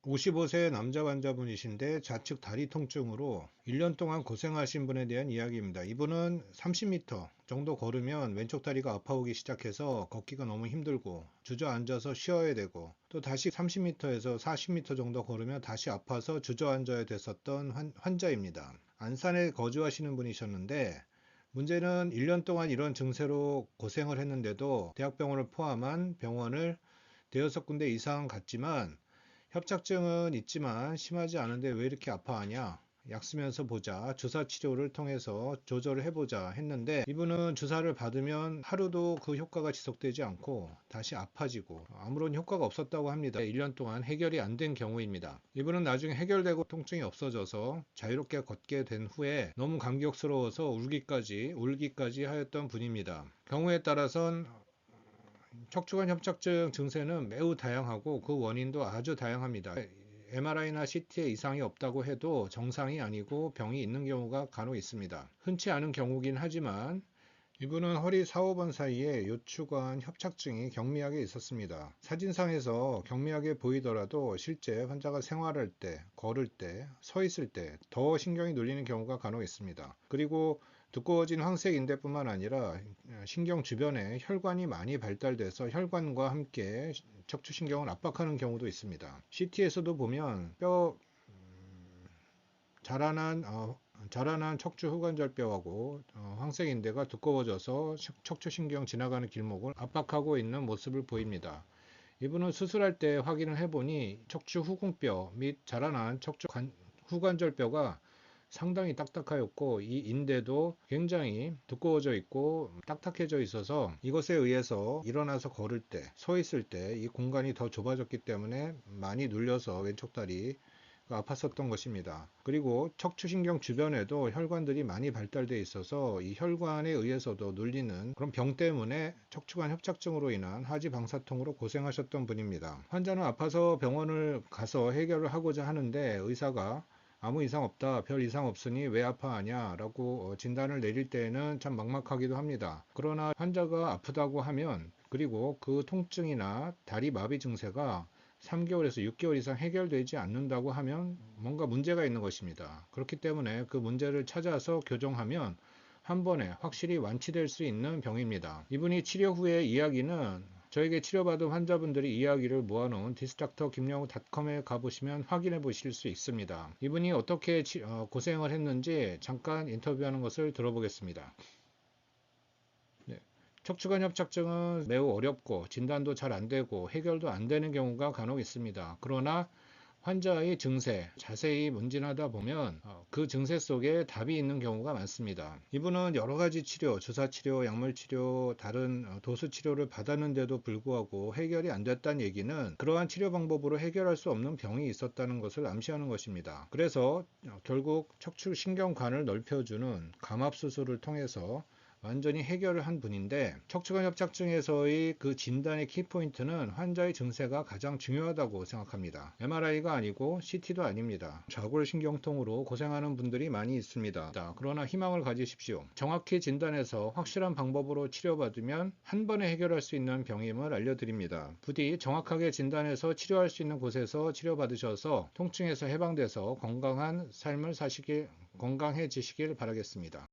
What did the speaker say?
55세 남자 환자분이신데 좌측 다리 통증으로 1년 동안 고생하신 분에 대한 이야기입니다. 이분은 30m 정도 걸으면 왼쪽 다리가 아파오기 시작해서 걷기가 너무 힘들고 주저앉아서 쉬어야 되고, 또 다시 30m에서 40m 정도 걸으면 다시 아파서 주저앉아야 됐었던 환자입니다. 안산에 거주하시는 분이셨는데, 문제는 1년 동안 이런 증세로 고생을 했는데도 대학병원을 포함한 병원을 대여섯 군데 이상 갔지만 협착증은 있지만 심하지 않은데 왜 이렇게 아파하냐, 약 쓰면서 보자, 주사 치료를 통해서 조절을 해보자 했는데, 이분은 주사를 받으면 하루도 그 효과가 지속되지 않고 다시 아파지고 아무런 효과가 없었다고 합니다. 1년 동안 해결이 안 된 경우입니다. 이분은 나중에 해결되고 통증이 없어져서 자유롭게 걷게 된 후에 너무 감격스러워서 울기까지 하였던 분입니다. 경우에 따라선 척추관 협착증 증세는 매우 다양하고 그 원인도 아주 다양합니다. MRI나 CT에 이상이 없다고 해도 정상이 아니고 병이 있는 경우가 간혹 있습니다. 흔치 않은 경우긴 하지만 이분은 허리 4, 5번 사이에 요추관 협착증이 경미하게 있었습니다. 사진상에서 경미하게 보이더라도 실제 환자가 생활할 때, 걸을 때, 서 있을 때 더 신경이 눌리는 경우가 간혹 있습니다. 그리고 두꺼워진 황색 인대뿐만 아니라 신경 주변에 혈관이 많이 발달돼서 혈관과 함께 척추신경을 압박하는 경우도 있습니다. CT에서도 보면 자라난 척추 후관절뼈하고 황색인대가 두꺼워져서 척추신경 지나가는 길목을 압박하고 있는 모습을 보입니다. 이분은 수술할 때 확인을 해보니 척추 후궁뼈 및 자라난 척추 후관절뼈가 상당히 딱딱하였고, 이 인대도 굉장히 두꺼워져 있고 딱딱해져 있어서 이것에 의해서 일어나서 걸을 때, 서 있을 때 이 공간이 더 좁아졌기 때문에 많이 눌려서 왼쪽 다리 아팠었던 것입니다. 그리고 척추신경 주변에도 혈관들이 많이 발달되어 있어서 이 혈관에 의해서도 눌리는 그런 병 때문에 척추관 협착증으로 인한 하지 방사통으로 고생하셨던 분입니다. 환자는 아파서 병원을 가서 해결을 하고자 하는데 의사가 아무 이상 없다, 별 이상 없으니 왜 아파하냐 라고 진단을 내릴 때에는 참 막막하기도 합니다. 그러나 환자가 아프다고 하면, 그리고 그 통증이나 다리 마비 증세가 3개월에서 6개월 이상 해결되지 않는다고 하면 뭔가 문제가 있는 것입니다. 그렇기 때문에 그 문제를 찾아서 교정하면 한 번에 확실히 완치될 수 있는 병입니다. 이분이 치료 후의 이야기는 저에게 치료받은 환자분들이 이야기를 모아놓은 디스닥터김영우닷컴에 가보시면 확인해 보실 수 있습니다. 이분이 어떻게 고생을 했는지 잠깐 인터뷰하는 것을 들어보겠습니다. 척추관 협착증은 매우 어렵고 진단도 잘 안되고 해결도 안되는 경우가 간혹 있습니다. 그러나 환자의 증세 자세히 문진하다 보면 그 증세 속에 답이 있는 경우가 많습니다. 이분은 여러가지 치료, 주사치료, 약물치료, 다른 도수치료를 받았는데도 불구하고 해결이 안 됐다는 얘기는 그러한 치료 방법으로 해결할 수 없는 병이 있었다는 것을 암시하는 것입니다. 그래서 결국 척추신경관을 넓혀주는 감압수술을 통해서 완전히 해결을 한 분인데, 척추관 협착증에서의 그 진단의 키포인트는 환자의 증세가 가장 중요하다고 생각합니다. MRI가 아니고 CT도 아닙니다. 좌골신경통으로 고생하는 분들이 많이 있습니다. 그러나 희망을 가지십시오. 정확히 진단해서 확실한 방법으로 치료받으면 한 번에 해결할 수 있는 병임을 알려드립니다. 부디 정확하게 진단해서 치료할 수 있는 곳에서 치료받으셔서 통증에서 해방돼서 건강한 삶을 건강해지시길 바라겠습니다.